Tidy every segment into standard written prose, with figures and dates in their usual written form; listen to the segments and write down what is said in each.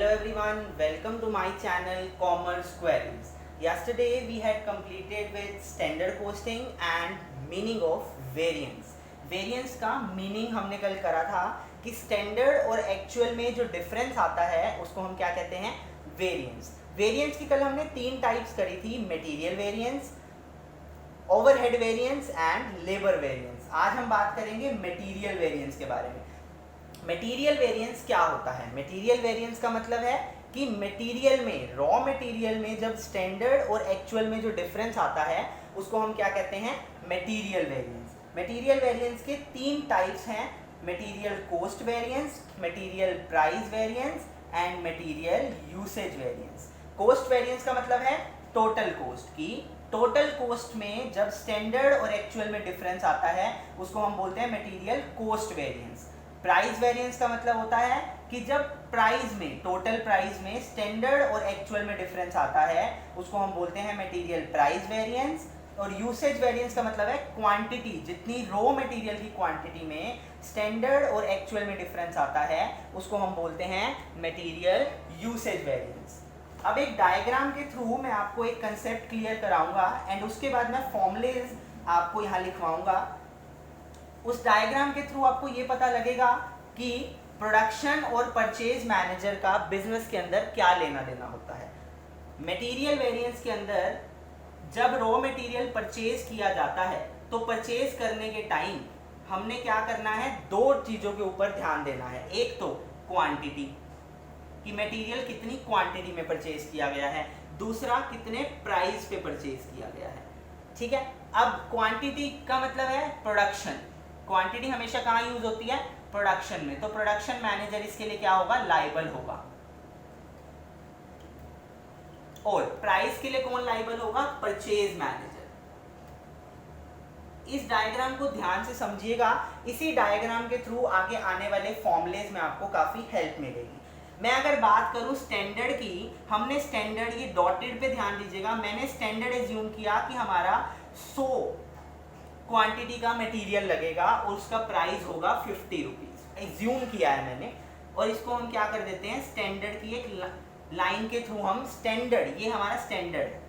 Hello everyone, welcome to my channel Commerce Queries. Yesterday we had completed with standard costing and meaning of variance. Variance का meaning हमने कल करा था कि standard और actual में जो difference आता है उसको हम क्या कहते हैं, variance. Variance की कल हमने तीन types करी थी, material variance, overhead variance and labor variance. आज हम बात करेंगे material variance के बारे में. मटेरियल वेरिएंस क्या होता है? मटेरियल वेरिएंस का मतलब है कि मटेरियल में, रॉ मटेरियल में जब स्टैंडर्ड और एक्चुअल में जो डिफरेंस आता है उसको हम क्या कहते हैं, मटेरियल वेरिएंस. मटेरियल वेरिएंस के तीन टाइप्स हैं, material cost variance, material price variance and material usage variance. Cost variance का मतलब है टोटल कॉस्ट की. टोटल कॉस्ट में जब स्टैंडर्ड और एक्चुअल में डिफरेंस आता है उसको हम बोलते हैं material cost variance. Price variance का मतलब होता है कि जब प्राइस में, टोटल प्राइस में स्टैंडर्ड और एक्चुअल में डिफरेंस आता है उसको हम बोलते हैं मटेरियल प्राइस वेरिएंस. और यूसेज वेरिएंस का मतलब है क्वांटिटी, जितनी रॉ मटेरियल की क्वांटिटी में स्टैंडर्ड और एक्चुअल में डिफरेंस आता है उसको हम बोलते हैं मटेरियल यूसेज वेरिएंस. अब एक डायग्राम के थ्रू मैं आपको एक कंसेप्ट क्लियर कराऊंगा एंड उसके बाद मैं फॉर्मूलेज आपको यहाँ लिखवाऊंगा. उस डायग्राम के थ्रू आपको ये पता लगेगा कि प्रोडक्शन और परचेज मैनेजर का बिजनेस के अंदर क्या लेना देना होता है. मटेरियल वेरिएंस के अंदर जब रॉ मटेरियल परचेज किया जाता है तो परचेज करने के टाइम हमने क्या करना है, दो चीज़ों के ऊपर ध्यान देना है. एक तो क्वांटिटी कि मटेरियल कितनी क्वांटिटी में परचेज किया गया है, दूसरा कितने प्राइस पे परचेज किया गया है. ठीक है. अब क्वांटिटी का मतलब है प्रोडक्शन. क्वांटिटी हमेशा कहाँ यूज होती है, प्रोडक्शन में. तो प्रोडक्शन मैनेजर इसके लिए क्या होगा, लायबल होगा. और प्राइस के लिए कौन लायबल होगा, परचेज मैनेजर. इस डायग्राम को ध्यान से समझिएगा. इसी डायग्राम के थ्रू आगे आने वाले फॉर्मूलेज में आपको काफी हेल्प मिलेगी. मैं अगर बात करूं स्टैंडर्ड की, हमने स्टैंडर्ड, ये डॉटेड पे ध्यान दीजिएगा, मैंने स्टैंडर्ड एज्यूम किया कि हमारा 100 क्वांटिटी का मटेरियल लगेगा और उसका प्राइस होगा 50 रुपीज. एज्यूम किया है मैंने. और इसको हम क्या कर देते हैं, स्टैंडर्ड की एक लाइन के थ्रू हम स्टैंडर्ड, ये हमारा स्टैंडर्ड है.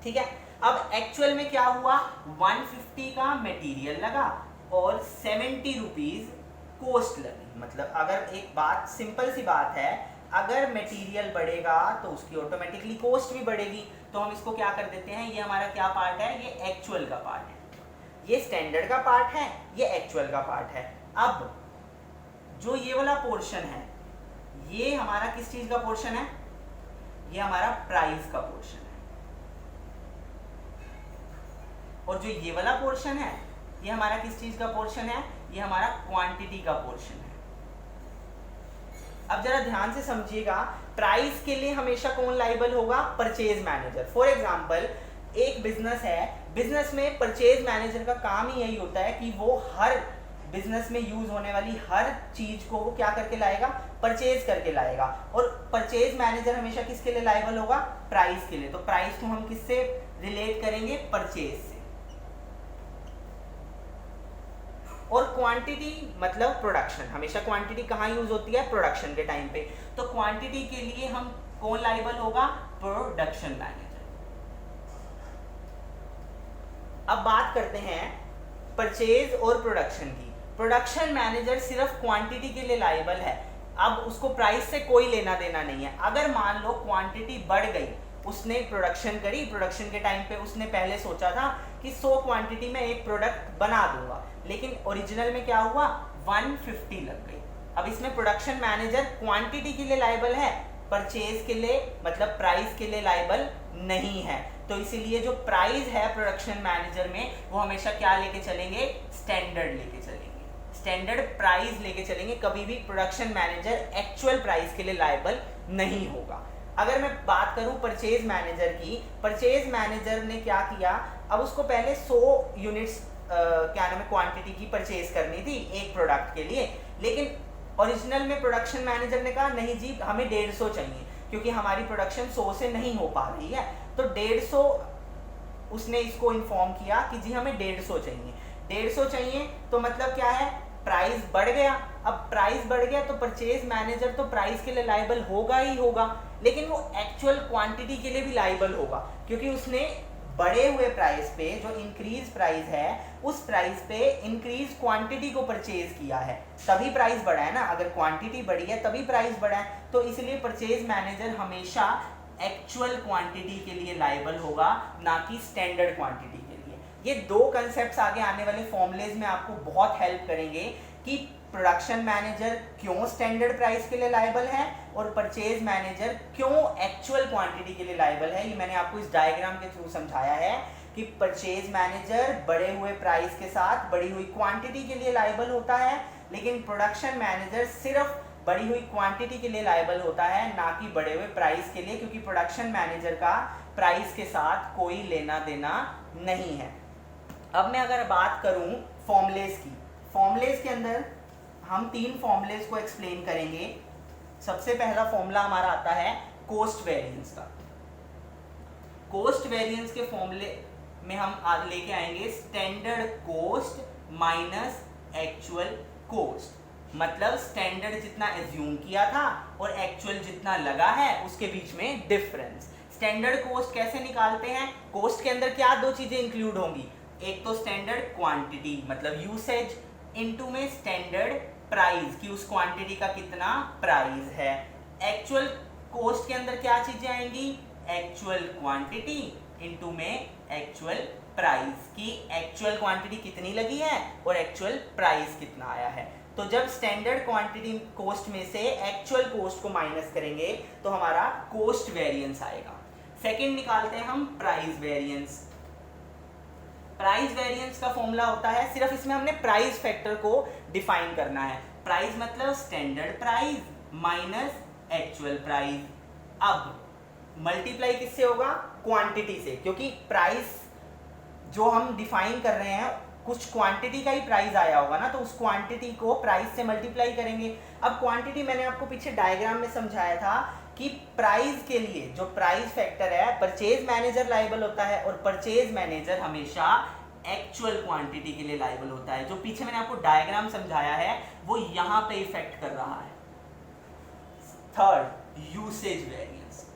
ठीक है. अब एक्चुअल में क्या हुआ, 150 का मटेरियल लगा और 70 रुपीज कॉस्ट लगी. मतलब अगर एक बात, सिंपल सी बात है, अगर मटेरियल बढ़ेगा तो उसकी ऑटोमेटिकली कॉस्ट भी बढ़ेगी. तो हम इसको क्या कर देते हैं, ये हमारा क्या पार्ट है, ये एक्चुअल का पार्ट है. ये स्टैंडर्ड का पार्ट है, ये एक्चुअल का पार्ट है. अब जो ये वाला पोर्शन है ये हमारा किस चीज का पोर्शन है, ये हमारा प्राइस का पोर्शन है. और जो ये वाला पोर्शन है ये हमारा किस चीज का पोर्शन है, ये हमारा क्वांटिटी का पोर्शन है. अब जरा ध्यान से समझिएगा, प्राइस के लिए हमेशा कौन लायबल होगा, परचेज मैनेजर. फॉर एग्जांपल एक बिजनेस है, बिजनेस में परचेज मैनेजर का काम ही यही होता है कि वो हर बिजनेस में यूज होने वाली हर चीज को वो क्या करके लाएगा, परचेज करके लाएगा. और परचेज मैनेजर हमेशा किसके लिए लायबल होगा, प्राइस के लिए. तो प्राइस को हम किससे रिलेट करेंगे, परचेज से. और क्वांटिटी मतलब प्रोडक्शन. हमेशा क्वांटिटी कहाँ यूज होती है, प्रोडक्शन के टाइम पे. तो क्वांटिटी के लिए हम कौन लायबल होगा, प्रोडक्शन मैनेजर. अब बात करते हैं परचेज और प्रोडक्शन की. प्रोडक्शन मैनेजर सिर्फ क्वांटिटी के लिए लायबल है. अब उसको प्राइस से कोई लेना देना नहीं है. अगर मान लो क्वांटिटी बढ़ गई, उसने प्रोडक्शन करी, प्रोडक्शन के टाइम पे उसने पहले सोचा था कि 100 क्वांटिटी में एक प्रोडक्ट बना दूंगा, लेकिन ओरिजिनल में क्या हुआ, 150 लग गई. अब इसमें प्रोडक्शन मैनेजर क्वांटिटी के लिए लायबल है, परचेज के लिए मतलब प्राइस के लिए लायबल नहीं है. तो इसीलिए जो प्राइस है प्रोडक्शन मैनेजर में वो हमेशा क्या लेके चलेंगे, स्टैंडर्ड लेके चलेंगे, स्टैंडर्ड प्राइस लेके चलेंगे. कभी भी प्रोडक्शन मैनेजर एक्चुअल प्राइस के लिए लायबल नहीं होगा. अगर मैं बात करूं परचेज मैनेजर की, परचेज मैनेजर ने क्या किया, अब उसको पहले 100 यूनिट्स क्या नाम है क्वांटिटी की परचेज करनी थी एक प्रोडक्ट के लिए. लेकिन ओरिजिनल में प्रोडक्शन मैनेजर ने कहा नहीं जी हमें 150 चाहिए क्योंकि हमारी प्रोडक्शन 100 से नहीं हो पा रही है. तो 150 उसने इसको इन्फॉर्म किया कि जी हमें 150 चाहिए. 150 चाहिए तो मतलब क्या है, प्राइस बढ़ गया, अब प्राइस बढ़ गया तो परचेज मैनेजर तो प्राइस के लिए लायबल होगा ही होगा, लेकिन वो एक्चुअल क्वांटिटी के लिए भी लायबल होगा, क्योंकि उसने बढ़े हुए प्राइस पे, जो इंक्रीज प्राइस है उस प्राइस पे इंक्रीज क्वांटिटी को परचेज किया है, तभी प्राइस बढ़ा है ना। अगर क्वांटिटी बढ़ी है तभी प्राइस बढ़ा है, तो इसलिए परचेज मैनेजर हमेशा एक्चुअल क्वांटिटी के लिए लायबल होगा, ना कि स्टैंडर्ड क्वांटिटी के लिए। ये दो कंसेप्ट्स आगे आने वाले फॉर्मूलेज में आपको बहुत हेल्प करेंगे कि प्रोडक्शन मैनेजर क्यों स्टैंडर्ड प्राइस के लिए लायबल है और परचेज मैनेजर क्यों एक्चुअल क्वांटिटी के लिए लायबल है। ये मैंने आपको इस डायग्राम के थ्रू समझाया है कि परचेज मैनेजर बढ़े हुए प्राइस के साथ बढ़ी हुई क्वांटिटी के लिए लायबल होता है, लेकिन प्रोडक्शन मैनेजर सिर्फ बढ़ी हुई क्वांटिटी के लिए लायबल होता है, ना कि बढ़े हुए प्राइस के लिए, क्योंकि प्रोडक्शन मैनेजर का प्राइस के साथ कोई लेना देना नहीं है। अब मैं अगर बात करूं फॉर्मूलेज की, फॉर्मूलेज के अंदर हम 3 फॉर्मूलेज को एक्सप्लेन करेंगे। सबसे पहला फॉर्मूला हमारा आता है कॉस्ट वेरिएंस का। कॉस्ट वेरिएंस के फॉर्मूले में हम लेके आएंगे standard cost minus actual cost, मतलब स्टैंडर्ड जितना एज्यूम किया था और एक्चुअल जितना लगा है उसके बीच में डिफरेंस। स्टैंडर्ड कॉस्ट कैसे निकालते हैं? कॉस्ट के अंदर क्या 2 चीजें इंक्लूड होंगी, एक तो स्टैंडर्ड क्वांटिटी मतलब यूसेज, इनटू में स्टैंडर्ड प्राइस कि उस क्वांटिटी का कितना प्राइस है। एक्चुअल कॉस्ट के अंदर क्या चीजें आएंगी, एक्चुअल क्वांटिटी इनटू में एक्चुअल प्राइस की एक्चुअल क्वांटिटी कितनी लगी है और एक्चुअल प्राइस कितना आया है। तो जब स्टैंडर्ड क्वांटिटी कॉस्ट में से एक्चुअल कॉस्ट को माइनस करेंगे तो हमारा कॉस्ट वेरिएंस आएगा। सेकंड निकालते हैं हम प्राइस वेरिएंस। प्राइस वेरिएंस का फॉर्मूला होता है, सिर्फ इसमें हमने प्राइस फैक्टर को डिफाइन करना है। प्राइस मतलब standard price minus actual price. अब मल्टीप्लाई किससे होगा, क्वांटिटी से, क्योंकि प्राइस जो हम डिफाइन कर रहे हैं कुछ क्वांटिटी का ही प्राइस आया होगा ना, तो उस क्वांटिटी को प्राइस से मल्टीप्लाई करेंगे। अब क्वांटिटी मैंने आपको पीछे डायग्राम में समझाया था कि प्राइस के लिए जो प्राइस फैक्टर है परचेज मैनेजर लायबल होता है और परचेज मैनेजर हमेशा एक्चुअल क्वांटिटी के लिए लायबल होता है। जो पीछे मैंने आपको डायग्राम समझाया है वो यहां पे इफेक्ट कर रहा है। Third usage variance.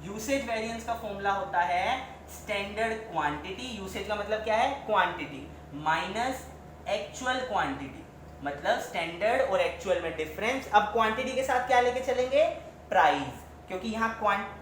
Usage variance का फॉर्मूला होता है स्टैंडर्ड क्वांटिटी, यूसेज का मतलब क्या है क्वांटिटी, माइनस एक्चुअल क्वांटिटी मतलब स्टैंडर्ड और एक्चुअल में डिफरेंस। अब क्वांटिटी के साथ क्या लेके चलेंगे, प्राइस, क्योंकि यहाँ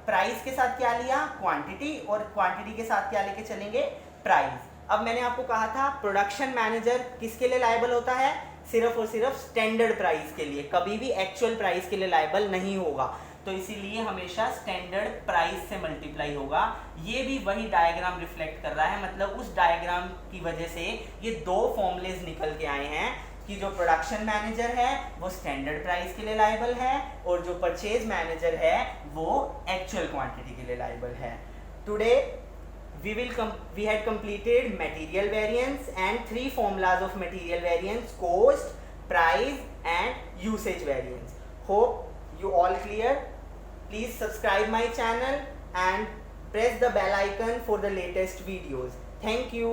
प्राइस के साथ क्या लिया, क्वांटिटी, और क्वांटिटी के साथ क्या लेके चलेंगे, प्राइस। अब मैंने आपको कहा था प्रोडक्शन मैनेजर किसके लिए लायबल होता है, सिर्फ और सिर्फ स्टैंडर्ड प्राइस के लिए, कभी भी एक्चुअल प्राइस के लिए लायबल नहीं होगा, तो इसीलिए हमेशा स्टैंडर्ड प्राइस से मल्टीप्लाई होगा। ये भी वही डायग्राम रिफ्लेक्ट कर रहा है, मतलब उस डायग्राम की वजह से ये 2 फॉर्मूलेज निकल के आए हैं कि जो प्रोडक्शन मैनेजर है वो स्टैंडर्ड प्राइस के लिए लायबल है और जो परचेज मैनेजर है वो एक्चुअल क्वांटिटी के लिए लायबल है। Today we had completed material variance and 3 formulas of material variance: cost, price and usage variance. Hope you all clear. Please subscribe my channel and press the bell icon for the latest videos. Thank you.